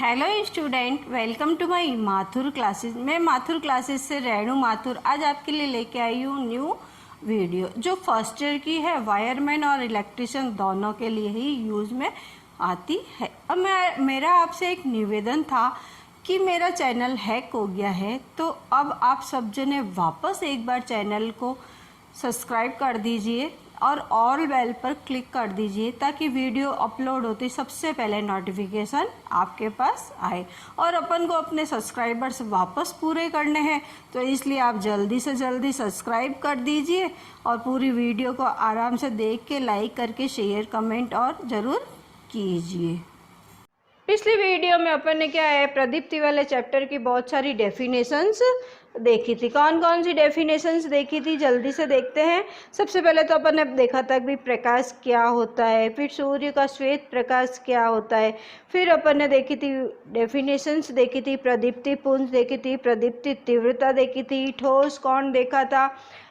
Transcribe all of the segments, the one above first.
Hello student, welcome to my Mathur classes. मैं Mathur classes से रेणु माथुर आज आपके लिए लेके आई हूँ न्यू वीडियो जो फर्स्ट ईयर की है। वायरमैन और इलेक्ट्रिशियन दोनों के लिए ही यूज़ में आती है। अब मेरा आपसे एक निवेदन था कि मेरा चैनल हैक हो गया है, तो अब आप सब जने वापस एक बार चैनल को सब्सक्राइब कर दीजिए और ऑल बेल पर क्लिक कर दीजिए ताकि वीडियो अपलोड होती सबसे पहले नोटिफिकेशन आपके पास आए। और अपन को अपने सब्सक्राइबर्स वापस पूरे करने हैं, तो इसलिए आप जल्दी से जल्दी सब्सक्राइब कर दीजिए और पूरी वीडियो को आराम से देख के लाइक करके शेयर कमेंट और ज़रूर कीजिए। पिछली वीडियो में अपन ने क्या है, प्रदीप्ति वाले चैप्टर की बहुत सारी डेफिनेशंस देखी थी। कौन कौन सी डेफिनेशंस देखी थी, जल्दी से देखते हैं। सबसे पहले तो अपन ने देखा था कि प्रकाश क्या होता है, फिर सूर्य का श्वेत प्रकाश क्या होता है, फिर अपन ने देखी थी डेफिनेशंस देखी थी, प्रदीप्ति पुंज देखी थी, प्रदीप्ति तीव्रता देखी थी, ठोस कोण देखा था,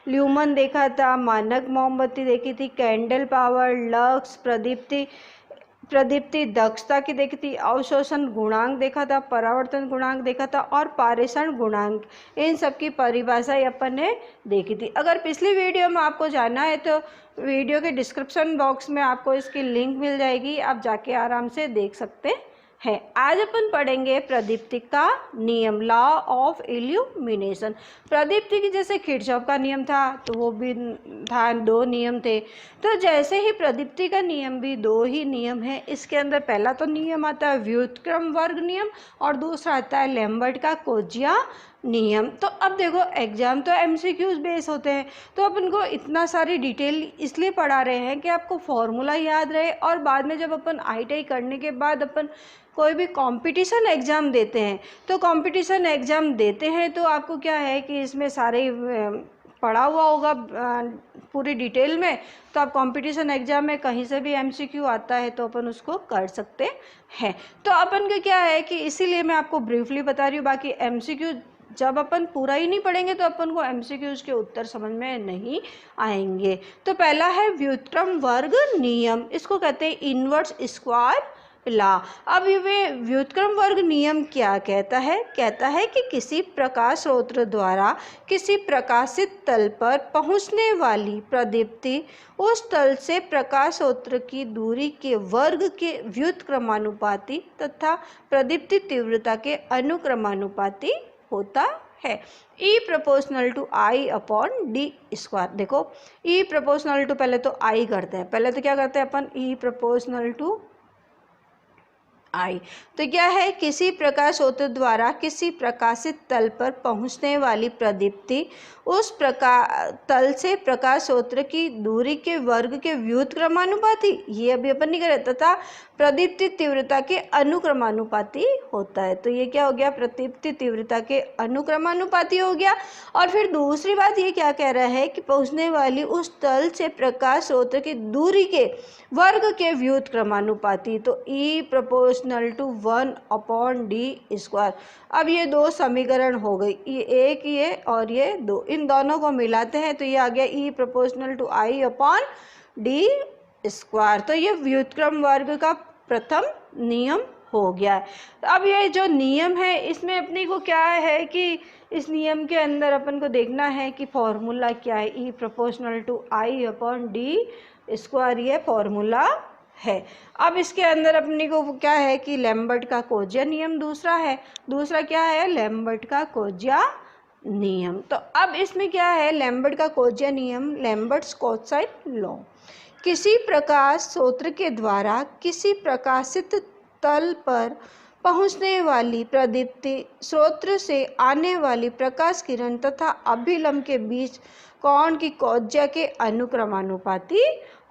ल्यूमन देखा था, मानक मोमबत्ती देखी थी, कैंडल पावर, लक्स, प्रदीप्ति दक्षता की देखी थी, अवशोषण गुणांक देखा था, परावर्तन गुणांक देखा था और पारेषण गुणांक। इन सब की परिभाषा अपन ने देखी थी। अगर पिछली वीडियो में आपको जानना है तो वीडियो के डिस्क्रिप्शन बॉक्स में आपको इसकी लिंक मिल जाएगी, आप जाके आराम से देख सकते है। आज अपन पढ़ेंगे प्रदीप्ति का नियम, लॉ ऑफ इल्यूमिनेशन। प्रदीप्ति की जैसे किरचॉफ का नियम था तो वो भी था, दो नियम थे। तो जैसे ही प्रदीप्ति का नियम भी दो ही नियम है। इसके अंदर पहला तो नियम आता है व्युत्क्रम वर्ग नियम और दूसरा आता है लैम्बर्ट का कोज्या नियम। तो अब देखो, एग्जाम तो एमसीक्यूज बेस होते हैं, तो अपन को इतना सारी डिटेल इसलिए पढ़ा रहे हैं कि आपको फॉर्मूला याद रहे और बाद में जब अपन आईटीआई करने के बाद अपन कोई भी कंपटीशन एग्ज़ाम देते हैं, तो कंपटीशन एग्ज़ाम देते हैं तो आपको क्या है कि इसमें सारे पढ़ा हुआ होगा पूरी डिटेल में, तो आप कंपटीशन एग्ज़ाम में कहीं से भी एमसीक्यू आता है तो अपन उसको कर सकते हैं। तो अपन का क्या है कि इसीलिए मैं आपको ब्रीफली बता रही हूँ। बाकी एमसीक्यू जब अपन पूरा ही नहीं पढ़ेंगे तो अपन को एमसीक्यूज के उत्तर समझ में नहीं आएंगे। तो पहला है व्युत्क्रम वर्ग नियम, इसको कहते हैं इनवर्स स्क्वायर लॉ। अब ये व्युत्क्रम वर्ग नियम क्या कहता है? कहता है कि किसी प्रकाश स्रोत द्वारा किसी प्रकाशित तल पर पहुंचने वाली प्रदीप्ति उस तल से प्रकाश स्रोत की दूरी के वर्ग के व्युत्क्रमानुपाती तथा प्रदीप्ति तीव्रता के अनुक्रमानुपाती होता है। E proportional to I upon D square. देखो, E प्रोपोर्शनल टू, पहले तो I करते हैं, पहले तो क्या करते हैं अपन, E प्रोपोर्शनल टू I। तो क्या है, किसी प्रकाश स्रोत द्वारा किसी प्रकाशित तल पर पहुंचने वाली प्रदीप्ति उस तल से प्रकाश स्रोत की दूरी के वर्ग के व्युत्क्रमानुपाती, ये अभी अपन नहीं करे, तथा प्रदीप्ति तीव्रता के अनुक्रमानुपाती होता है। तो ये क्या हो गया, प्रदीप्ति तीव्रता के अनुक्रमानुपाती हो गया। और फिर दूसरी बात ये क्या कह रहा है कि पहुंचने वाली उस तल से प्रकाश स्रोत की दूरी के वर्ग के व्युत्क्रमानुपाती। तो E proportional to 1 upon D square. अब ये दो समीकरण हो गई, ये एक ये और ये दो, इन दोनों को मिलाते हैं तो ये आ गया E proportional to I upon D square. तो ये व्युत्क्रम वर्ग का प्रथम नियम हो गया है। अब ये जो नियम है इसमें अपने को क्या है कि इस नियम के अंदर अपन को देखना है कि फॉर्मूला क्या है। E proportional to I upon D square ये फॉर्मूला है। अब इसके अंदर अपने को क्या है कि लैम्बर्ट का कोज्या नियम दूसरा है। दूसरा क्या है, लैम्बर्ट का कोज्या नियम। तो अब इसमें क्या है, लैम्बर्ट का कोज्या नियम, लैम्बर्ट्स कोसाइन लॉ। किसी प्रकाश स्रोत के द्वारा किसी प्रकाशित तल पर पहुंचने वाली प्रदीप्ति स्रोत से आने वाली प्रकाश किरण तथा अभिलंब के बीच कोण की कोज्या के अनुक्रमानुपाती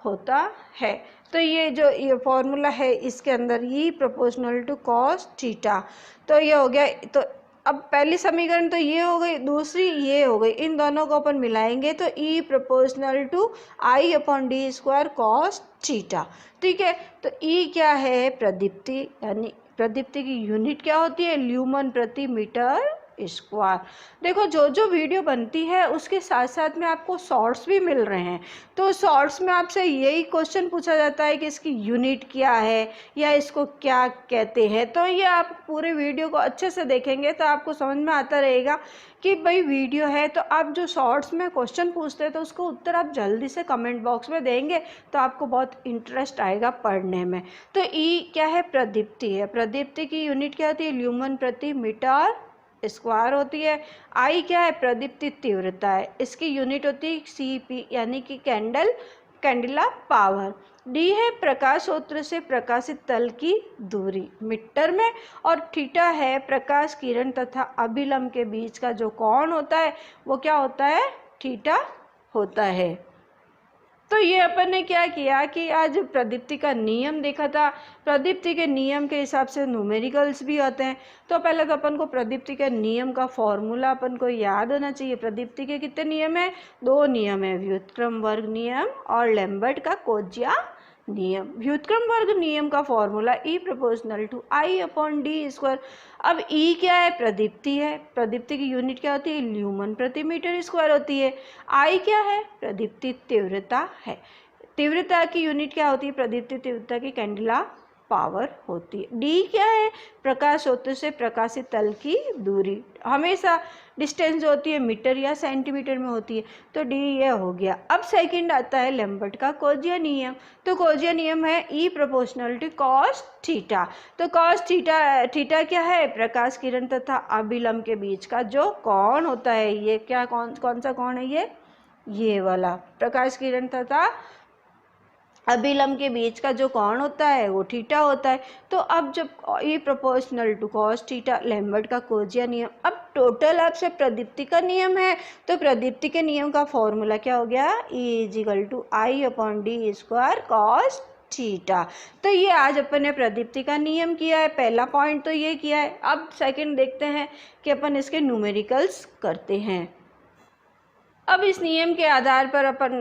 होता है। तो ये फॉर्मूला है, इसके अंदर E proportional to cos theta. तो ये हो गया। तो अब पहली समीकरण तो ये हो गई, दूसरी ये हो गई, इन दोनों को अपन मिलाएंगे तो E proportional to I upon D square cos theta. ठीक है, तो E क्या है, प्रदीप्ति, यानी प्रदीप्ति की यूनिट क्या होती है, ल्यूमन प्रति मीटर स्क्वायर। देखो जो जो वीडियो बनती है उसके साथ साथ में आपको शॉर्ट्स भी मिल रहे हैं, तो शॉर्ट्स में आपसे यही क्वेश्चन पूछा जाता है कि इसकी यूनिट क्या है या इसको क्या कहते हैं। तो ये आप पूरे वीडियो को अच्छे से देखेंगे तो आपको समझ में आता रहेगा कि भाई वीडियो है, तो आप जो शॉर्ट्स में क्वेश्चन पूछते हैं तो उसको उत्तर आप जल्दी से कमेंट बॉक्स में देंगे तो आपको बहुत इंटरेस्ट आएगा पढ़ने में। तो ई क्या है, प्रदीप्ति है। प्रदीप्ति की यूनिट क्या होती है, ल्यूमन प्रति मीटर स्क्वायर होती है। आई क्या है, प्रदीप्ति तीव्रता है, इसकी यूनिट होती है CP यानी कि कैंडेला पावर। डी है प्रकाश स्रोत से प्रकाशित तल की दूरी मीटर में, और थीटा है प्रकाश किरण तथा अभिलंब के बीच का जो कोण होता है वो क्या होता है, थीटा होता है। तो ये अपन ने क्या किया कि आज प्रदीप्ति का नियम देखा था। प्रदीप्ति के नियम के हिसाब से न्यूमेरिकल्स भी होते हैं। तो पहले तो अपन को प्रदीप्ति के नियम का फॉर्मूला अपन को याद होना चाहिए। प्रदीप्ति के कितने नियम है, 2 नियम है, व्युत्क्रम वर्ग नियम और लैम्बर्ट का कोज्या नियम। व्युत्क्रम वर्ग नियम का formula E proportional to I/d²। अब E क्या है, प्रदीप्ति है। प्रदीप्ति की यूनिट क्या होती है, ल्यूमन प्रति मीटर स्क्वायर होती है। I क्या है, प्रदीप्ति तीव्रता है। तीव्रता की यूनिट क्या होती है, प्रदीप्ति तीव्रता की कैंडेला पावर होती है। डी क्या है, प्रकाश स्रोत से प्रकाशित तल की दूरी। हमेशा डिस्टेंस जो होती है मीटर या सेंटीमीटर में होती है, तो डी ये हो गया। अब सेकंड आता है लैम्बर्ट का कोज्या नियम। तो कोज्या नियम है E proportional to cos theta. तो कॉस थीटा क्या है, प्रकाश किरण तथा अभिलंब के बीच का जो कोण होता है, ये क्या कौन सा कोण है, ये वाला प्रकाश किरण तथा अभिलंब के बीच का जो कोण होता है वो थीटा होता है। तो अब जब E proportional to cos theta, Lambert का कोज्या नियम। अब टोटल आपसे प्रदीप्ति का नियम है, तो प्रदीप्ति के नियम का फॉर्मूला क्या हो गया, E = I/d² कॉस थीटा। तो ये आज अपन ने प्रदीप्ति का नियम किया है, पहला पॉइंट तो ये किया है। अब सेकंड देखते हैं कि अपन इसके न्यूमेरिकल्स करते हैं। अब इस नियम के आधार पर अपन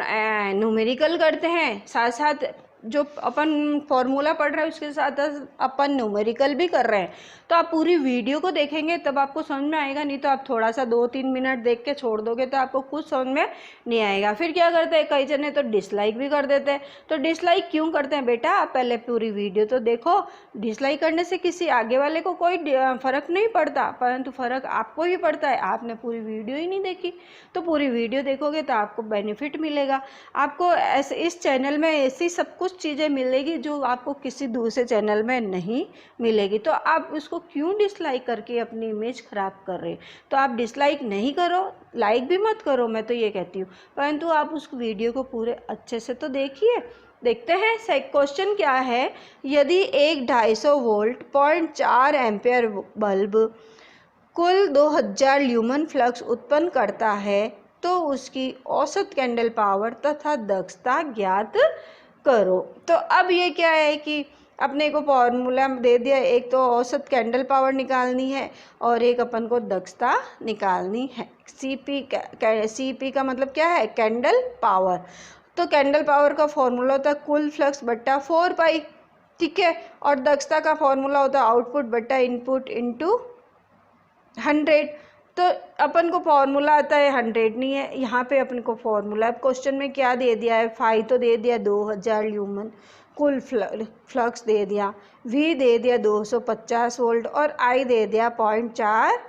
न्यूमेरिकल करते हैं, साथ साथ जो अपन फॉर्मूला पढ़ रहे हैं उसके साथ अपन न्यूमेरिकल भी कर रहे हैं। तो आप पूरी वीडियो को देखेंगे तब आपको समझ में आएगा, नहीं तो आप थोड़ा सा 2-3 मिनट देख के छोड़ दोगे तो आपको कुछ समझ में नहीं आएगा। फिर क्या करते हैं, कई जने तो डिसलाइक भी कर देते हैं। तो डिसलाइक क्यों करते हैं बेटा, आप पहले पूरी वीडियो तो देखो। डिसलाइक करने से किसी आगे वाले को कोई फ़र्क नहीं पड़ता, परंतु फ़र्क आपको ही पड़ता है, आपने पूरी वीडियो ही नहीं देखी। तो पूरी वीडियो देखोगे तो आपको बेनिफिट मिलेगा। आपको ऐसे इस चैनल में ऐसी सब कुछ चीज़ें मिलेगी जो आपको किसी दूसरे चैनल में नहीं मिलेगी। तो आप उसको क्यों डिसलाइक करके अपनी इमेज ख़राब कर रहे हैं। तो आप डिसलाइक नहीं करो, लाइक भी मत करो, मैं तो ये कहती हूँ, परंतु आप उस वीडियो को पूरे अच्छे से तो देखिए। देखते हैं क्वेश्चन क्या है। यदि एक 250 वोल्ट 0.4 एम्पियर बल्ब कुल 2000 ल्यूमन फ्लक्स उत्पन्न करता है तो उसकी औसत कैंडल पावर तथा दक्षता ज्ञात करो। तो अब ये क्या है कि अपने को फॉर्मूला दे दिया, एक तो औसत कैंडल पावर निकालनी है और एक अपन को दक्षता निकालनी है। CP का मतलब क्या है, कैंडल पावर। तो कैंडल पावर का फॉर्मूला होता है कुल फ्लक्स बट्टा 4 पाई, ठीक है। और दक्षता का फॉर्मूला होता है आउटपुट बट्टा इनपुट इंटू 100। तो अपन को फॉर्मूला आता है 100 नहीं है, यहाँ पे अपन को फॉर्मूला है। क्वेश्चन में क्या दे दिया है, फाई तो दे दिया 2000 ल्यूमन, कुल फ्लक्स दे दिया, V दे दिया 250 वोल्ट और I दे दिया 0.4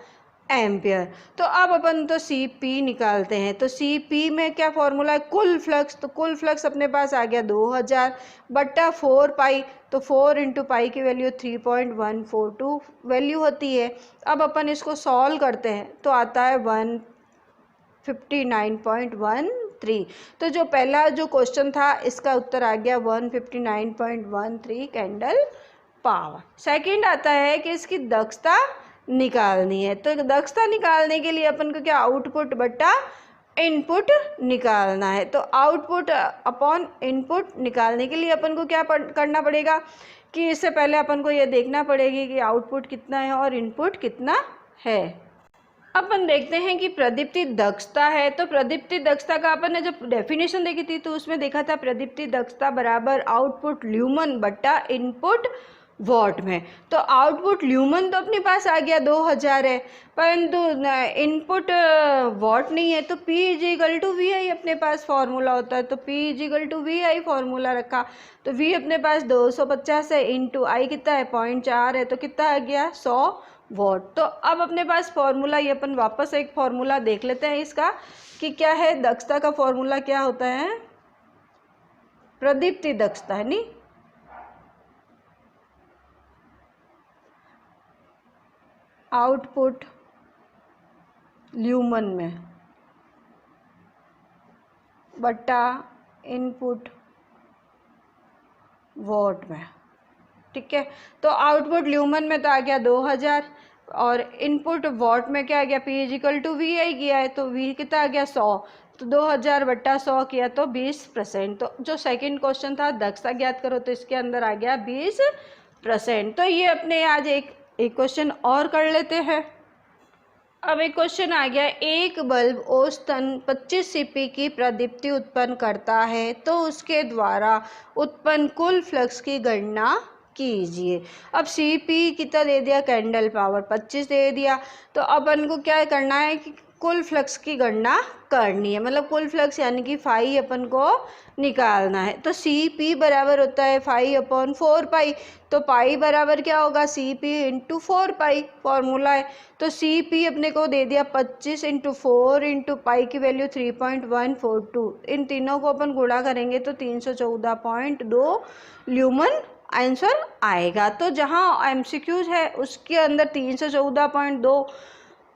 एम्पियर। तो अब अपन तो CP निकालते हैं। तो CP में क्या फॉर्मूला है, कुल फ्लक्स। तो कुल फ्लक्स अपने पास आ गया 2000 बट्टा 4 पाई। तो 4 इंटू पाई की वैल्यू 3.142 वैल्यू होती है। अब अपन इसको सॉल्व करते हैं तो आता है 159.13। तो जो पहला जो क्वेश्चन था इसका उत्तर आ गया 159.13 कैंडल पावर। सेकंड आता है कि इसकी दक्षता निकालनी है। तो दक्षता निकालने के लिए अपन को क्या, आउटपुट बट्टा इनपुट निकालना है। तो आउटपुट अपॉन इनपुट निकालने के लिए अपन को क्या करना पड़ेगा कि इससे पहले अपन को ये देखना पड़ेगी कि आउटपुट कितना है और इनपुट कितना है। अपन देखते हैं कि प्रदीप्ति दक्षता है। तो प्रदीप्ति दक्षता का अपन ने जब डेफिनेशन देखी थी तो उसमें देखा था प्रदीप्ति दक्षता बराबर आउटपुट ल्यूमन बट्टा इनपुट वॉट में। तो आउटपुट ल्यूमन तो अपने पास आ गया 2000 है, परंतु इनपुट वॉट नहीं है। तो P = VI अपने पास फार्मूला होता है, तो P = VI फार्मूला रखा। तो V अपने पास 250 है, इंटू I कितना है 0.4 है, तो कितना आ गया 100 वॉट। तो अब अपने पास फार्मूला, ये अपन वापस एक फार्मूला देख लेते हैं इसका कि क्या है। दक्षता का फार्मूला क्या होता है, प्रदीप्ति दक्षता है नी, आउटपुट ल्यूमन में बट्टा इनपुट वॉट में। ठीक है, तो आउटपुट ल्यूमन में तो आ गया 2000 और इनपुट वॉट में क्या आ गया, P = VI किया है, तो V कितना आ गया 100। तो 2000 बट्टा 100 किया तो 20%। तो जो सेकंड क्वेश्चन था दक्षता ज्ञात करो, तो इसके अंदर आ गया 20%। तो ये अपने आज एक क्वेश्चन और कर लेते हैं। अब एक क्वेश्चन आ गया, एक बल्ब औसतन 25 CP की प्रदीप्ति उत्पन्न करता है, तो उसके द्वारा उत्पन्न कुल फ्लक्स की गणना कीजिए। अब CP कितना दे दिया, कैंडल पावर 25 दे दिया। तो अपन को क्या करना है कि कुल फ्लक्स की गणना करनी है, मतलब कुल फ्लक्स यानी कि फाई अपन को निकालना है। तो CP बराबर होता है फाई/4 पाई। तो पाई बराबर क्या होगा, CP × 4 पाई फॉर्मूला है। तो CP अपने को दे दिया 25 × 4 × पाई की वैल्यू 3.142। इन तीनों को अपन गुणा करेंगे तो 314.2 ल्यूमन आंसर आएगा। तो जहाँ MCQs है उसके अंदर 314.2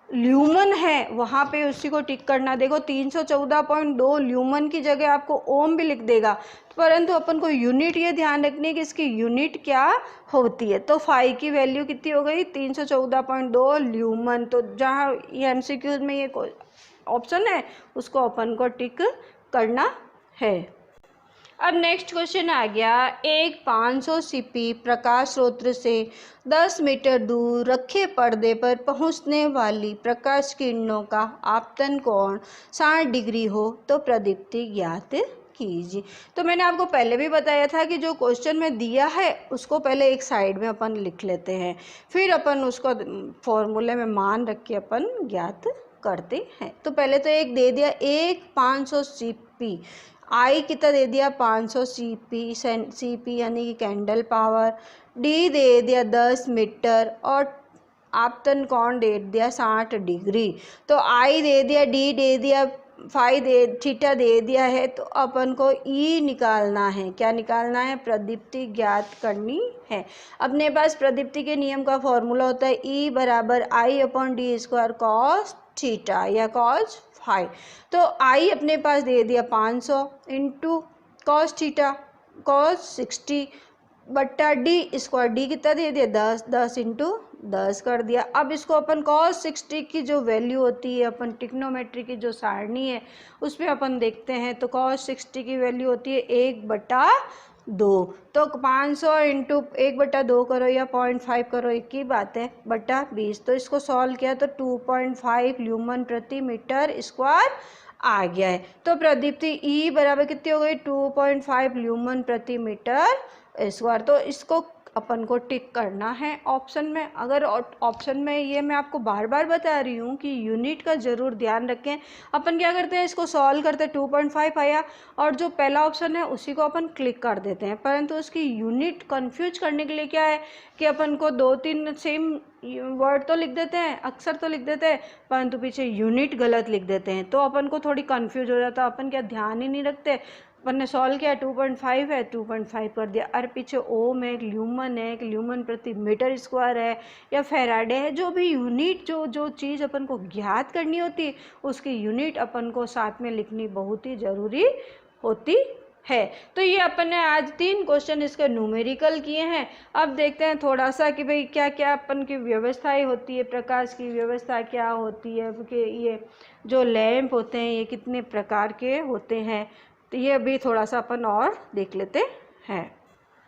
ल्यूमन है, वहाँ पे उसी को टिक करना। देखो 314.2 ल्यूमन की जगह आपको ओम भी लिख देगा, परंतु अपन को यूनिट ये ध्यान रखनी है कि इसकी यूनिट क्या होती है। तो फाई की वैल्यू कितनी हो गई, 314.2 ल्यूमन। तो जहाँ ये MCQ में ये ऑप्शन है उसको अपन को टिक करना है। अब नेक्स्ट क्वेश्चन आ गया, एक 500 CP प्रकाश स्रोत से 10 मीटर दूर रखे पर्दे पर पहुंचने वाली प्रकाश किरणों का आपतन कोण 60 डिग्री हो तो प्रदीप्ति ज्ञात कीजिए। तो मैंने आपको पहले भी बताया था कि जो क्वेश्चन में दिया है उसको पहले एक साइड में अपन लिख लेते हैं, फिर अपन उसको फॉर्मूले में मान रख के अपन ज्ञात करते हैं। तो पहले तो एक दे दिया, एक 500 CP, आई कितना दे दिया 500 CP यानी कि कैंडल पावर, डी दे दिया 10 मीटर और आपतन कोण दे दिया 60 डिग्री। तो आई दे दिया, डी दे दिया, थीटा दे दिया है। तो अपन को ई निकालना है, क्या निकालना है, प्रदीप्ति ज्ञात करनी है। अपने पास प्रदीप्ति के नियम का फॉर्मूला होता है E = I/d² cos थीटा या cos फाई। तो आई अपने पास दे दिया 500 इंटू कॉस थीटा cos 60 बट्टा d², डी कितना दे दिया 10 इंटू 10 कर दिया। अब इसको अपन cos 60 की जो वैल्यू होती है, अपन ट्रिग्नोमेट्री की जो सारणी है उसमें अपन देखते हैं। तो cos 60 की वैल्यू होती है 1/2। तो 500 इंटू 1/2 करो या 0.5 करो, एक ही बात है, बट्टा 20। तो इसको सॉल्व किया तो 2.5 ल्यूमन प्रति मीटर स्क्वायर आ गया है। तो प्रदीप्ति ई बराबर कितनी हो गई, 2.5 ल्यूमन प्रति मीटर स्क्वायर। तो इसको अपन को टिक करना है ऑप्शन में। अगर ऑप्शन में, ये मैं आपको बार बार बता रही हूँ कि यूनिट का ज़रूर ध्यान रखें। अपन क्या करते हैं, इसको सॉल्व करते हैं, 2.5 आया और जो पहला ऑप्शन है उसी को अपन क्लिक कर देते हैं, परंतु उसकी यूनिट कंफ्यूज करने के लिए क्या है कि अपन को 2-3 सेम वर्ड तो लिख देते हैं, अक्सर तो लिख देते हैं, परंतु पीछे यूनिट गलत लिख देते हैं, तो अपन को थोड़ी कंफ्यूज हो जाता है। अपन क्या ध्यान ही नहीं रखते, अपन ने सॉल्व किया 2.5 है, 2.5 कर दिया। और पीछे ओम है, एक ल्यूमन प्रति मीटर स्क्वायर है या फैराडे है, जो भी यूनिट जो चीज़ अपन को ज्ञात करनी होती है उसकी यूनिट अपन को साथ में लिखनी बहुत ही ज़रूरी होती है। तो ये अपन ने आज 3 क्वेश्चन इसके न्यूमेरिकल किए हैं। अब देखते हैं थोड़ा सा कि भाई क्या क्या अपन की व्यवस्थाएं होती है, प्रकाश की व्यवस्था क्या होती है, कि ये जो लैंप होते हैं ये कितने प्रकार के होते हैं, तो ये अभी थोड़ा सा अपन और देख लेते हैं।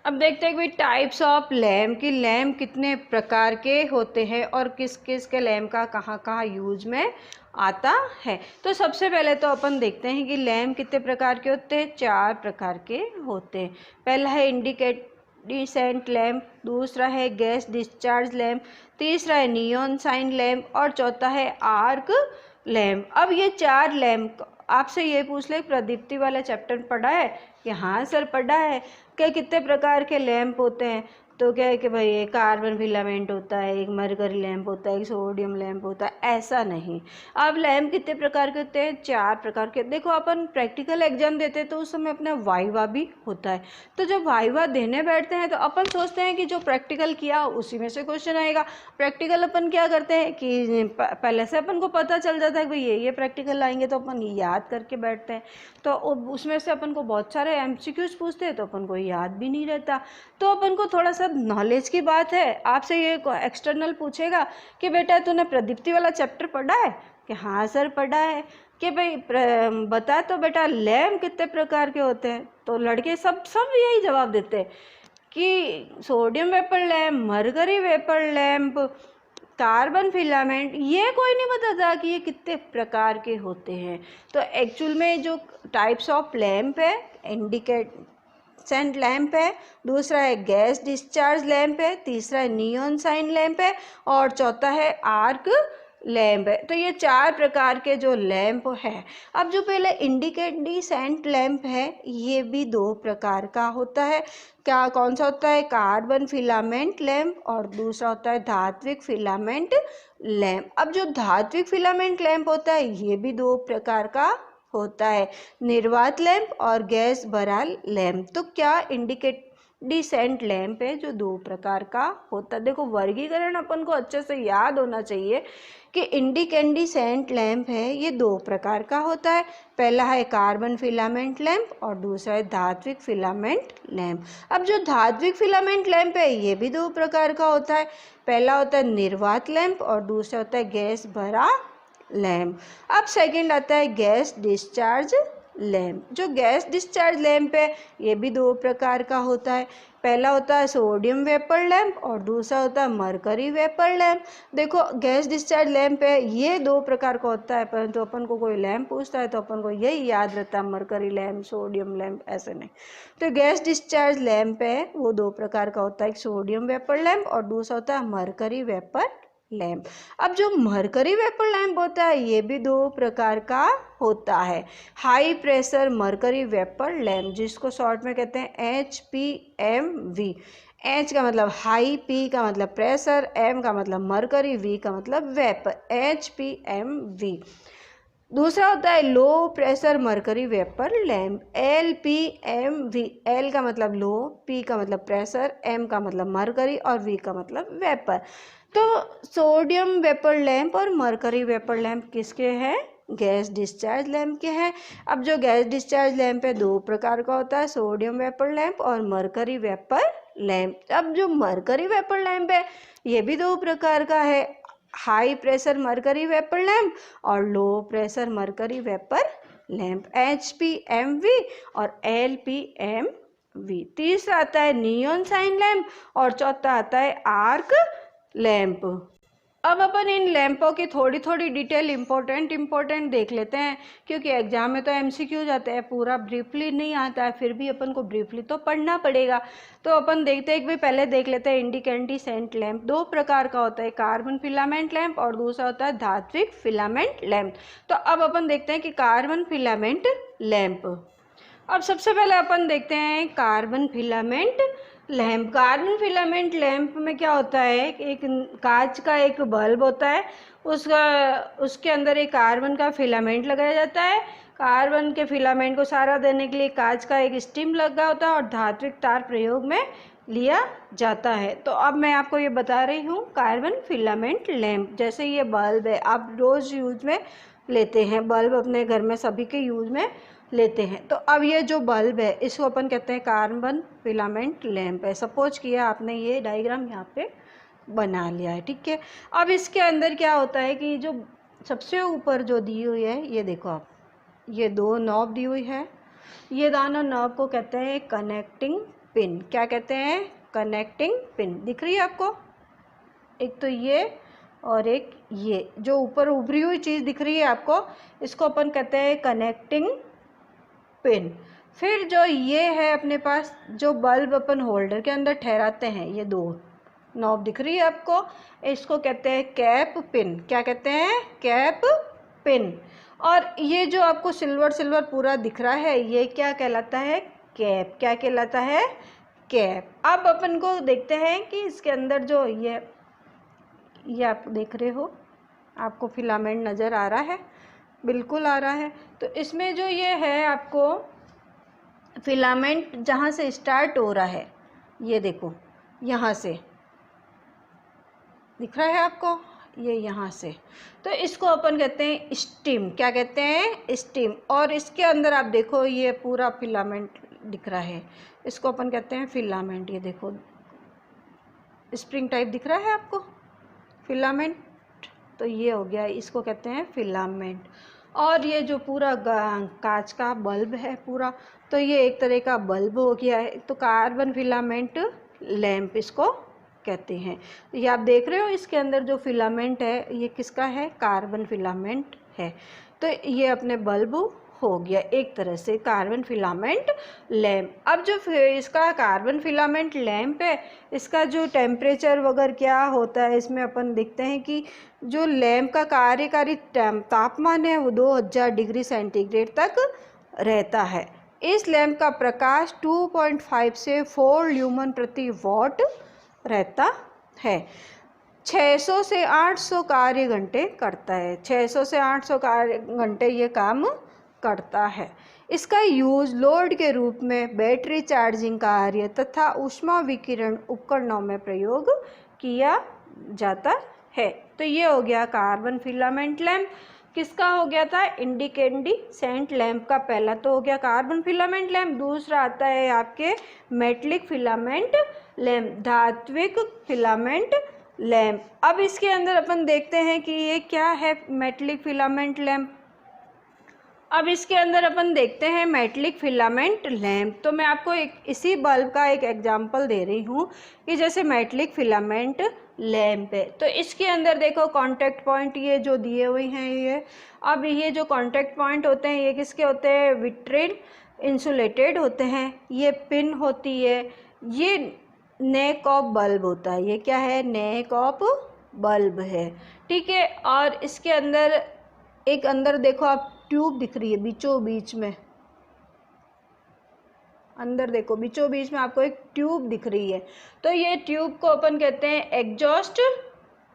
अब देखते हैं कि भाई टाइप्स ऑफ लैम्प, की लैम्प कितने प्रकार के होते हैं और किस किस के लैम्प का कहाँ कहाँ यूज में आता है। तो सबसे पहले तो अपन देखते हैं कि लैम्प कितने प्रकार के होते हैं, 4 प्रकार के होते हैं। पहला है डिसेंट लैम्प, दूसरा है गैस डिस्चार्ज लैम्प, तीसरा है नियॉन साइन लैम्प और चौथा है आर्क लैम्प। अब ये 4 लैम्प आपसे ये पूछ ले प्रदीप्ति वाला चैप्टर पढ़ा है कि हाँ सर पढ़ा है। क्या कितने प्रकार के लैम्प होते हैं, तो क्या है कि भाई एक कार्बन फिलामेंट होता है, एक मरकरी लैम्प होता है, एक सोडियम लैम्प होता है, ऐसा नहीं। अब लैम्प कितने प्रकार के होते हैं, 4 प्रकार के। देखो अपन प्रैक्टिकल एग्जाम देते हैं तो उस समय अपना वाइवा भी होता है, तो जब वाइवा देने बैठते हैं तो अपन सोचते हैं कि जो प्रैक्टिकल किया उसी में से क्वेश्चन आएगा। प्रैक्टिकल अपन क्या करते हैं कि पहले से अपन को पता चल जाता है कि भाई ये प्रैक्टिकल आएंगे, तो अपन याद करके बैठते हैं, तो उसमें से अपन को बहुत सारे एमसीक्यूज पूछते हैं तो अपन को याद भी नहीं रहता। तो अपन को थोड़ा सा नॉलेज की बात है, आपसे ये एक्सटर्नल पूछेगा कि बेटा तूने प्रदीप्ति वाला चैप्टर पढ़ा है, कि हाँ सर पढ़ा है, कि भाई बता तो बेटा लैम्प कितने प्रकार के होते हैं, तो लड़के सब यही जवाब देते हैं कि sodium vapour lamp, mercury vapour lamp, carbon filament. ये कोई नहीं बताता कि ये कितने प्रकार के होते हैं। तो एक्चुअल में जो टाइप्स ऑफ लैम्प है, इंडिकेट लैम्प है, दूसरा है गैस डिस्चार्ज लैम्प है, तीसरा है नियॉन साइन लैम्प है और चौथा है आर्क लैम्प है। तो ये 4 प्रकार के जो लैम्प है। अब जो पहले इंडिकेंडिसेंट लैम्प है ये भी 2 प्रकार का होता है। क्या कौन सा होता है, कार्बन फिलामेंट लैम्प और दूसरा होता है धात्विक फिलामेंट लैम्प। अब जो धात्विक फिलामेंट लैम्प होता है ये भी 2 प्रकार का होता है, निर्वात लैम्प और गैस भरा लैम्प। तो क्या इंडिकेंडिसेंट लैम्प है जो 2 प्रकार का होता है। देखो वर्गीकरण अपन को अच्छे से याद होना चाहिए कि इंडिकेंडिसेंट लैम्प है ये 2 प्रकार का होता है। पहला है कार्बन फिलामेंट लैम्प और दूसरा है धात्विक फिलामेंट लैम्प। अब जो धात्विक फिलामेंट लैम्प है ये भी 2 प्रकार का होता है। पहला होता है निर्वात लैम्प और दूसरा होता है गैस भरा लैम्प। अब सेकंड आता है गैस डिस्चार्ज लैम्प। जो गैस डिस्चार्ज लैम्प है ये भी 2 प्रकार का होता है। पहला होता है सोडियम वेपर लैम्प और दूसरा होता है मरकरी वेपर लैम्प। देखो गैस डिस्चार्ज लैम्प है ये 2 प्रकार का होता है, परंतु अपन को कोई लैम्प पूछता है तो अपन को यही याद रहता है, मरकरी लैम्प, सोडियम लैम्प, ऐसे नहीं। तो गैस डिस्चार्ज लैम्प है वो 2 प्रकार का होता है, एक सोडियम वेपर लैम्प और दूसरा होता है मरकरी वेपर लैम्प। अब जो मरकरी वेपर लैम्प होता है ये भी 2 प्रकार का होता है। High pressure mercury vapour lamp जिसको शॉर्ट में कहते हैं HPMV। H का मतलब हाई, P का मतलब प्रेशर, M का मतलब मरकरी, V का मतलब वेपर, HPMV। दूसरा होता है लो pressure mercury vapour lamp, LPMV। L का मतलब लो, P का मतलब प्रेशर, M का मतलब मरकरी और V का मतलब वेपर। तो सोडियम वेपर लैम्प और मरकरी वेपर लैम्प किसके हैं, गैस डिस्चार्ज लैम्प के हैं। अब जो गैस डिस्चार्ज लैम्प है 2 प्रकार का होता है, सोडियम वेपर लैम्प और मरकरी वेपर लैम्प। अब जो मरकरी वेपर लैम्प है ये भी 2 प्रकार का है, high pressure mercury vapour lamp और low pressure mercury vapour lamp, HPMV और LPMV। तीसरा आता है नियॉन साइन लैम्प और चौथा आता है आर्क लैम्प। अब अपन इन लैंपों की थोड़ी थोड़ी डिटेल इम्पोर्टेंट देख लेते हैं, क्योंकि एग्जाम में तो एमसीक्यू जाते हैं, पूरा ब्रीफली नहीं आता है, फिर भी अपन को ब्रीफली तो पढ़ना पड़ेगा। तो अपन देखते हैं कि भाई पहले देख लेते हैं इंडिकेंडिसेंट लैंप। 2 प्रकार का होता है, कार्बन फिलामेंट लैंप और दूसरा होता है धात्विक फिलामेंट लैंप। तो अब अपन देखते हैं कि कार्बन फिलामेंट लैंप। अब सबसे पहले अपन देखते हैं carbon filament lamp. Carbon filament lamp में क्या होता है, एक कांच का एक बल्ब होता है, उसके अंदर एक कार्बन का फिलामेंट लगाया जाता है। कार्बन के फिलामेंट को सहारा देने के लिए कांच का एक स्टीम लगा होता है और धात्विक तार प्रयोग में लिया जाता है। तो अब मैं आपको ये बता रही हूँ कार्बन फिलामेंट लैम्प। जैसे ये बल्ब है, आप रोज़ यूज में लेते हैं, बल्ब अपने घर में सभी के यूज में लेते हैं। तो अब ये जो बल्ब है इसको अपन कहते हैं कार्बन फिलामेंट लैम्प है। सपोज किया आपने ये डायग्राम यहाँ पे बना लिया है, ठीक है। अब इसके अंदर क्या होता है कि जो सबसे ऊपर जो दी हुई है ये देखो आप, ये 2 नॉब दी हुई है, ये दोनों नॉब को कहते हैं कनेक्टिंग पिन। क्या कहते हैं, कनेक्टिंग पिन। दिख रही है आपको, एक तो ये और एक ये जो ऊपर उभरी हुई चीज़ दिख रही है आपको, इसको अपन कहते हैं कनेक्टिंग पिन। फिर जो ये है अपने पास, जो बल्ब अपन होल्डर के अंदर ठहराते हैं, ये दो नॉब दिख रही है आपको, इसको कहते हैं कैप पिन। क्या कहते हैं? Cap pin. और ये जो आपको सिल्वर सिल्वर पूरा दिख रहा है, ये क्या कहलाता है? कैप। क्या कहलाता है? कैप। अब अपन को देखते हैं कि इसके अंदर जो ये आप देख रहे हो, आपको फिलामेंट नज़र आ रहा है? बिल्कुल आ रहा है। तो इसमें जो ये है आपको फिलामेंट जहाँ से स्टार्ट हो रहा है, ये देखो यहाँ से दिख रहा है आपको, ये यहाँ से, तो इसको अपन कहते हैं स्टीम। क्या कहते हैं? स्टीम। और इसके अंदर आप देखो ये पूरा फिलामेंट दिख रहा है, इसको अपन कहते हैं फिलामेंट। ये देखो स्प्रिंग टाइप दिख रहा है आपको फिलामेंट, तो ये हो गया, इसको कहते हैं फिलामेंट। और ये जो पूरा कांच का बल्ब है पूरा, तो ये एक तरह का बल्ब हो गया है, तो कार्बन फिलामेंट लैंप इसको कहते हैं। तो ये आप देख रहे हो इसके अंदर जो फिलामेंट है, ये किसका है? कार्बन फिलामेंट है। तो ये अपने बल्ब हो गया एक तरह से कार्बन फिलामेंट लैंप। अब जो इसका कार्बन फिलामेंट लैंप है, इसका जो टेम्परेचर वगैरह क्या होता है, इसमें अपन देखते हैं कि जो लैंप का कार्यकारी तापमान है वो 2000 डिग्री सेंटीग्रेड तक रहता है। इस लैंप का प्रकाश 2.5 से 4 ल्यूमन प्रति वॉट रहता है। 600 से 800 कार्य घंटे करता है। 600 से 800 कार्य घंटे ये काम करता है। इसका यूज लोड के रूप में बैटरी चार्जिंग कार्य तथा ऊष्मा विकिरण उपकरणों में प्रयोग किया जाता है। तो ये हो गया कार्बन फिलामेंट लैंप। किसका हो गया था? इंडिकेंडिसेंट लैंप का पहला तो हो गया कार्बन फिलामेंट लैंप, दूसरा आता है आपके मेटलिक फिलामेंट लैंप, धात्विक फिलामेंट लैंप। अब इसके अंदर अपन देखते हैं कि ये क्या है मेटलिक फिलामेंट लैंप। अब इसके अंदर अपन देखते हैं मेटलिक फिलामेंट लैंप। तो मैं आपको एक इसी बल्ब का एक एग्जांपल दे रही हूँ कि जैसे मेटलिक फिलामेंट लैंप है, तो इसके अंदर देखो कांटेक्ट पॉइंट ये जो दिए हुए हैं ये। अब ये जो कांटेक्ट पॉइंट होते हैं ये किसके होते हैं? विट्रिन इंसुलेटेड होते हैं। ये पिन होती है, ये नेक ऑफ बल्ब होता है। ये क्या है? नेक ऑफ बल्ब है, ठीक है। और इसके अंदर एक अंदर देखो आप ट्यूब दिख रही है बीचों बीच में, अंदर देखो बीचों बीच में आपको एक ट्यूब दिख रही है, तो ये ट्यूब को अपन कहते हैं एग्जॉस्ट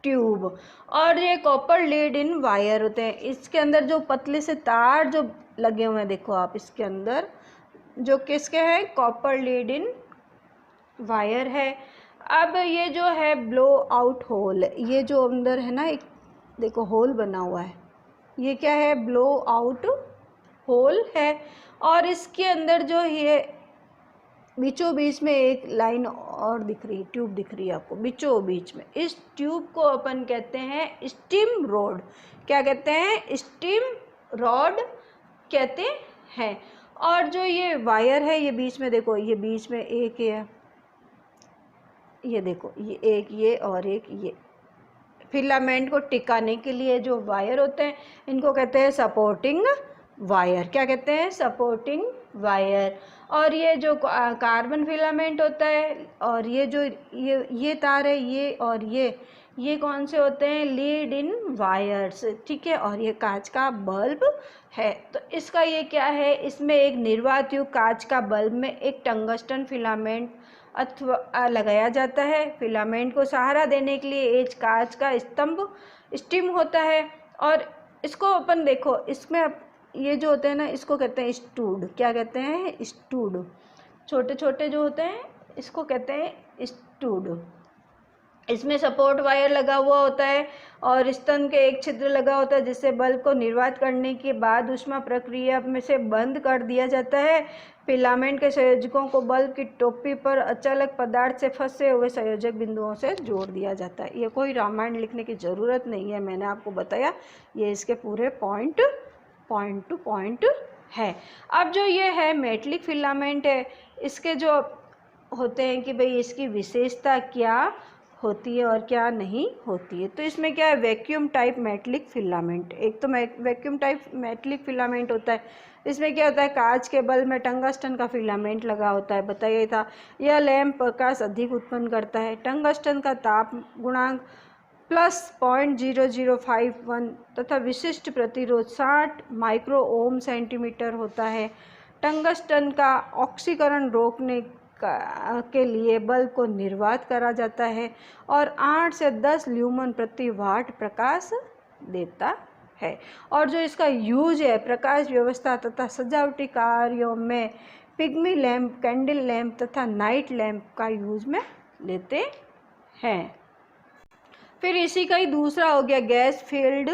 ट्यूब। और ये कॉपर लीड इन वायर होते हैं। इसके अंदर जो पतले से तार जो लगे हुए हैं देखो आप, इसके अंदर जो किसके हैं? कॉपर लीड इन वायर है। अब ये जो है ब्लो आउट होल, ये जो अंदर है ना एक देखो होल बना हुआ है, ये क्या है? ब्लो आउट होल है। और इसके अंदर जो ये बीचों बीच में एक लाइन और दिख रही है, ट्यूब दिख रही है आपको बीचों बीच में। इस ट्यूब को अपन कहते हैं स्टीम रॉड। क्या कहते हैं? स्टीम रॉड कहते हैं। और जो ये वायर है, ये बीच में देखो, ये बीच में एक है, ये देखो ये एक, ये और एक ये फिलामेंट को टिकाने के लिए जो वायर होते हैं इनको कहते हैं सपोर्टिंग वायर। क्या कहते हैं? Supporting wire. और ये जो कार्बन फिलामेंट होता है, और ये जो ये तार है, ये और ये कौन से होते हैं? लीड इन वायर्स, ठीक है। और ये कांच का बल्ब है। तो इसका ये क्या है? इसमें एक निर्वात युक्त कांच का बल्ब में एक टंगस्टन फिलामेंट अथवा लगाया जाता है। फिलामेंट को सहारा देने के लिए एक कांच का स्तंभ स्टीम होता है। और इसको अपन देखो, इसमें ये जो होते हैं ना, इसको कहते हैं स्टूड। क्या कहते हैं? स्टूड। छोटे छोटे जो होते हैं इसको कहते हैं स्टूड। इसमें सपोर्ट वायर लगा हुआ होता है और स्तंभ के एक छिद्र लगा होता है, जिससे बल्ब को निर्वात करने के बाद ऊष्मा प्रक्रिया में से बंद कर दिया जाता है। फिलामेंट के संयोजकों को बल्ब की टोपी पर अचालक पदार्थ से फंसे हुए संयोजक बिंदुओं से जोड़ दिया जाता है। ये कोई रामायण लिखने की ज़रूरत नहीं है, मैंने आपको बताया, ये इसके पूरे पॉइंट टू पॉइंट है। अब जो ये है मेटलिक फिलामेंट है, इसके जो होते हैं कि भाई इसकी विशेषता क्या होती है और क्या नहीं होती है। तो इसमें क्या है, वैक्यूम टाइप मेटलिक फिलामेंट। एक तो वैक्यूम टाइप मेटलिक फिलामेंट होता है, इसमें क्या होता है, कांच के बल्ब में टंगस्टन का फिलामेंट लगा होता है, बताइए था। यह लैंप प्रकाश अधिक उत्पन्न करता है। टंगस्टन का ताप गुणांक +0.0051 तथा विशिष्ट प्रतिरोध 60 माइक्रो ओम सेंटीमीटर होता है। टंगस्टन का ऑक्सीकरण रोकने के लिए बल्ब को निर्वात करा जाता है और 8 से 10 ल्यूमन प्रति वाट प्रकाश देता है। और जो इसका यूज है प्रकाश व्यवस्था तथा सजावटी कार्यों में पिग्मी लैंप, कैंडल लैंप तथा नाइट लैंप का यूज में लेते हैं। फिर इसी का ही दूसरा हो गया gas field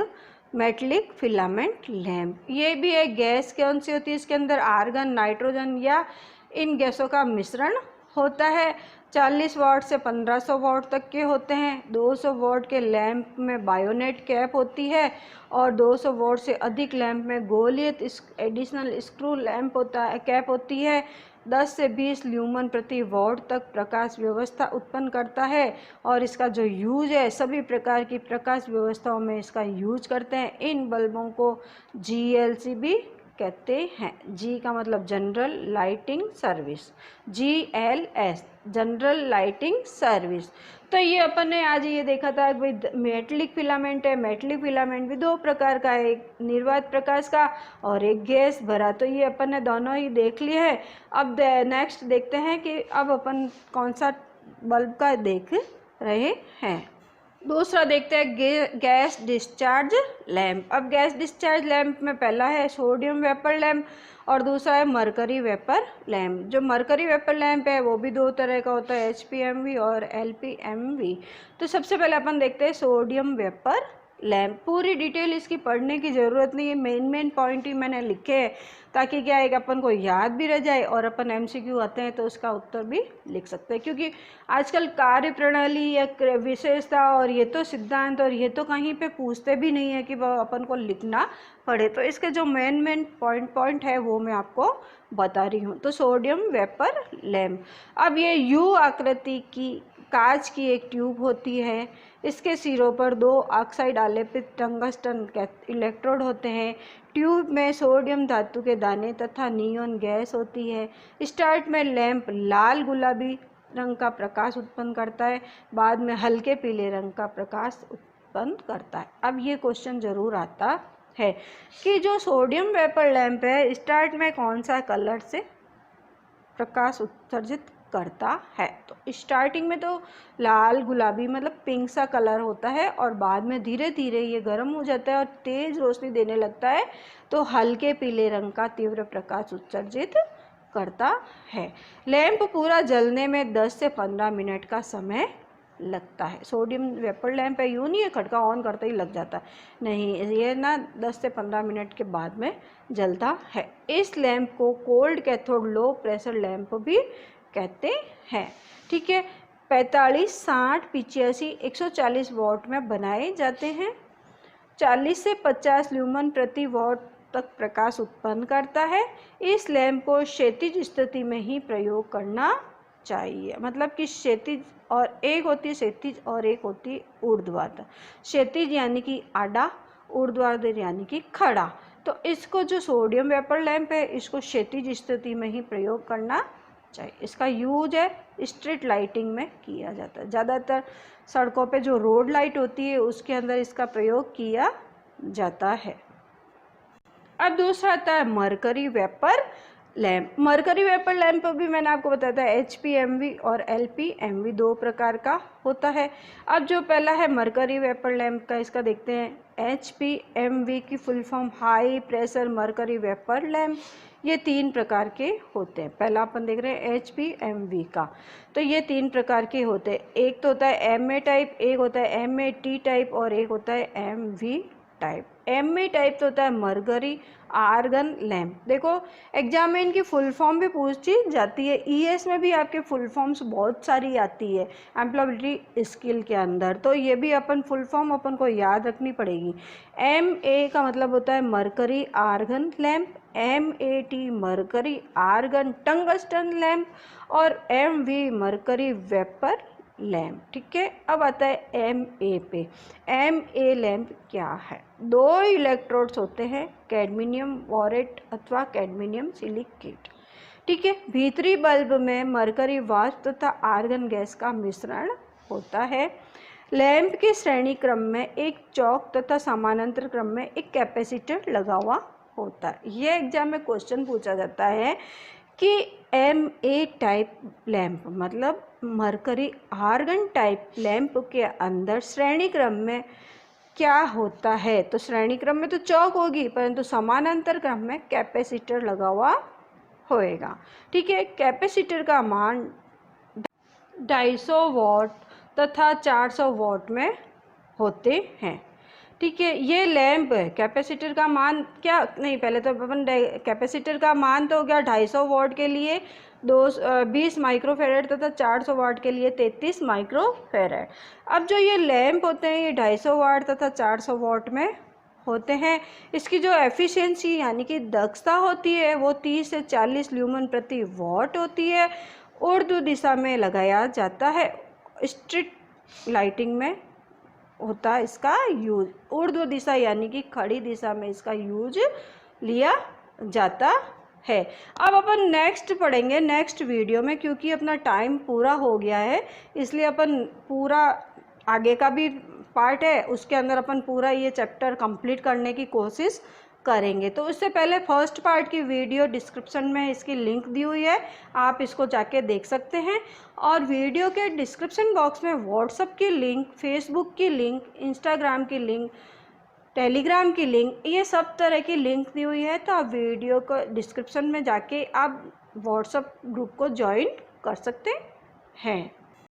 metallic filament lamp. ये भी एक गैस कौन सी होती है, इसके अंदर आर्गन, नाइट्रोजन या इन गैसों का मिश्रण होता है। 40 वाट से 1500 वाट तक के होते हैं। 200 वाट के लैंप में बायोनेट कैप होती है और 200 वाट से अधिक लैंप में गोलियत एडिशनल स्क्रू लैंप होता है, कैप होती है। 10 से 20 ल्यूमन प्रति वॉट तक प्रकाश व्यवस्था उत्पन्न करता है और इसका जो यूज है सभी प्रकार की प्रकाश व्यवस्थाओं में इसका यूज करते हैं। इन बल्बों को GLC भी कहते हैं। जी का मतलब general lighting service, GLS general lighting service. तो ये अपन ने आज ये देखा था कि भाई मेटलिक फिलामेंट है। मेटलिक फिलामेंट भी दो प्रकार का है, एक निर्वात प्रकाश का और एक गैस भरा। तो ये अपन ने दोनों ही देख लिए है। अब नेक्स्ट देखते हैं कि अब अपन कौन सा बल्ब का देख रहे हैं। दूसरा देखते हैं गैस डिस्चार्ज लैंप। अब गैस डिस्चार्ज लैंप में पहला है सोडियम वेपर लैंप और दूसरा है मरकरी वेपर लैंप। जो मरकरी वेपर लैंप है वो भी दो तरह का होता है, HPMV और LPMV। तो सबसे पहले अपन देखते हैं सोडियम वेपर लैंप। पूरी डिटेल इसकी पढ़ने की ज़रूरत नहीं है, मेन पॉइंट ही मैंने लिखे हैं ताकि क्या है कि अपन को याद भी रह जाए और अपन MCQ आते हैं तो उसका उत्तर भी लिख सकते हैं। क्योंकि आजकल कार्य प्रणाली या विशेषता और ये तो सिद्धांत और ये तो कहीं पे पूछते भी नहीं है कि वह अपन को लिखना पड़े। तो इसके जो मेन पॉइंट है वो मैं आपको बता रही हूँ। तो सोडियम वेपर लैंप, अब ये U आकृति की कांच की एक ट्यूब होती है। इसके सिरों पर 2 ऑक्साइड आलेपित टंगस्टन इलेक्ट्रोड होते हैं। ट्यूब में सोडियम धातु के दाने तथा नियॉन गैस होती है। स्टार्ट में लैंप लाल गुलाबी रंग का प्रकाश उत्पन्न करता है, बाद में हल्के पीले रंग का प्रकाश उत्पन्न करता है। अब ये क्वेश्चन जरूर आता है कि जो सोडियम वेपर लैंप है स्टार्ट में कौन सा कलर से प्रकाश उत्सर्जित करता है। तो स्टार्टिंग में तो लाल गुलाबी मतलब पिंक सा कलर होता है और बाद में धीरे धीरे ये गर्म हो जाता है और तेज रोशनी देने लगता है तो हल्के पीले रंग का तीव्र प्रकाश उत्सर्जित करता है। लैंप पूरा जलने में 10 से 15 मिनट का समय लगता है। सोडियम वेपर लैंप है, यूँ नहीं है खटका ऑन करते ही लग जाता है, नहीं, ये ना 10 से 15 मिनट के बाद में जलता है। इस लैंप को cold cathode low pressure lamp भी कहते हैं। ठीक है, 45, 60, 85, 140 वॉट में बनाए जाते हैं। 40 से 50 ल्यूमन प्रति वॉट तक प्रकाश उत्पन्न करता है। इस लैंप को क्षैतिज स्थिति में ही प्रयोग करना चाहिए, मतलब कि क्षैतिज, और एक होती है क्षैतिज और एक होती है ऊर्ध्वाधर। क्षैतिज यानी कि आड़ा, ऊर्ध्वाधर यानी कि खड़ा। तो इसको जो सोडियम वेपर लैंप है इसको क्षैतिज स्थिति में ही प्रयोग करना चाहिए। इसका यूज है स्ट्रीट लाइटिंग में किया जाता है। ज़्यादातर सड़कों पे जो रोड लाइट होती है उसके अंदर इसका प्रयोग किया जाता है। अब दूसरा आता है mercury vapour lamp. Mercury vapour lamp भी मैंने आपको बताया था HPMV और LPMV दो प्रकार का होता है। अब जो पहला है मरकरी वेपर लैंप का, इसका देखते हैं। HPMV की full form high pressure mercury vapour lamp. ये 3 प्रकार के होते हैं। पहला अपन देख रहे हैं HPMV का, तो ये 3 प्रकार के होते हैं। एक तो होता है MA टाइप, एक होता है MAT टाइप और एक होता है MV टाइप। MA टाइप तो होता है मरकरी आर्गन लैंप। देखो एग्जाम में इनकी फुल फॉर्म भी पूछी जाती है, ES में भी आपके फुल फॉर्म्स बहुत सारी आती है एम्प्लॉयबिलिटी स्किल के अंदर, तो ये भी अपन फुल फॉर्म अपन को याद रखनी पड़ेगी। MA का मतलब होता है mercury argon lamp, MAT mercury argon tungsten lamp और MV मरकरी वेपर लैम्प। ठीक है, अब आता है MA पे। MA लैम्प क्या है? 2 इलेक्ट्रोड्स होते हैं, कैडमिनियम बोरेट अथवा कैडमिनियम सिलिकेट। ठीक है, भीतरी बल्ब में मरकरी वाष्प तथा आर्गन गैस का मिश्रण होता है। लैंप के श्रेणी क्रम में एक चौक तथा समानांतर क्रम में एक कैपेसिटर लगा हुआ होता है। ये एग्जाम में क्वेश्चन पूछा जाता है कि MA टाइप लैंप मतलब मरकरी आर्गन टाइप लैंप के अंदर श्रेणी क्रम में क्या होता है? तो श्रेणी क्रम में तो चौक होगी, परंतु समानांतर क्रम में कैपेसिटर लगा हुआ होएगा। ठीक है, कैपेसिटर का मान 250 वॉट तथा 400 वॉट में होते हैं। ठीक है, ये लैंप है। कैपेसिटर का मान क्या नहीं, पहले तो अपन कैपेसिटर का मान तो हो गया 250 वॉट के लिए 20 माइक्रोफेरेड तथा 400 वाट के लिए 33 माइक्रोफेरेड। अब जो ये लैंप होते हैं ये 250 वाट तथा 400 वॉट में होते हैं। इसकी जो एफिशिएंसी यानी कि दक्षता होती है वो 30 से 40 ल्यूमन प्रति वॉट होती है। ऊर्ध्व दिशा में लगाया जाता है। स्ट्रीट लाइटिंग में होता है इसका यूज। ऊर्ध्व दिशा यानी कि खड़ी दिशा में इसका यूज लिया जाता है। अब अपन नेक्स्ट पढ़ेंगे नेक्स्ट वीडियो में, क्योंकि अपना टाइम पूरा हो गया है, इसलिए अपन पूरा आगे का भी पार्ट है उसके अंदर अपन पूरा ये चैप्टर कंप्लीट करने की कोशिश करेंगे। तो उससे पहले फर्स्ट पार्ट की वीडियो डिस्क्रिप्शन में इसकी लिंक दी हुई है, आप इसको जाके देख सकते हैं। और वीडियो के डिस्क्रिप्शन बॉक्स में व्हाट्सएप की लिंक, फेसबुक की लिंक, इंस्टाग्राम की लिंक, टेलीग्राम की लिंक, ये सब तरह की लिंक दी हुई है। तो आप वीडियो को डिस्क्रिप्शन में जाके आप व्हाट्सएप ग्रुप को ज्वाइन कर सकते हैं।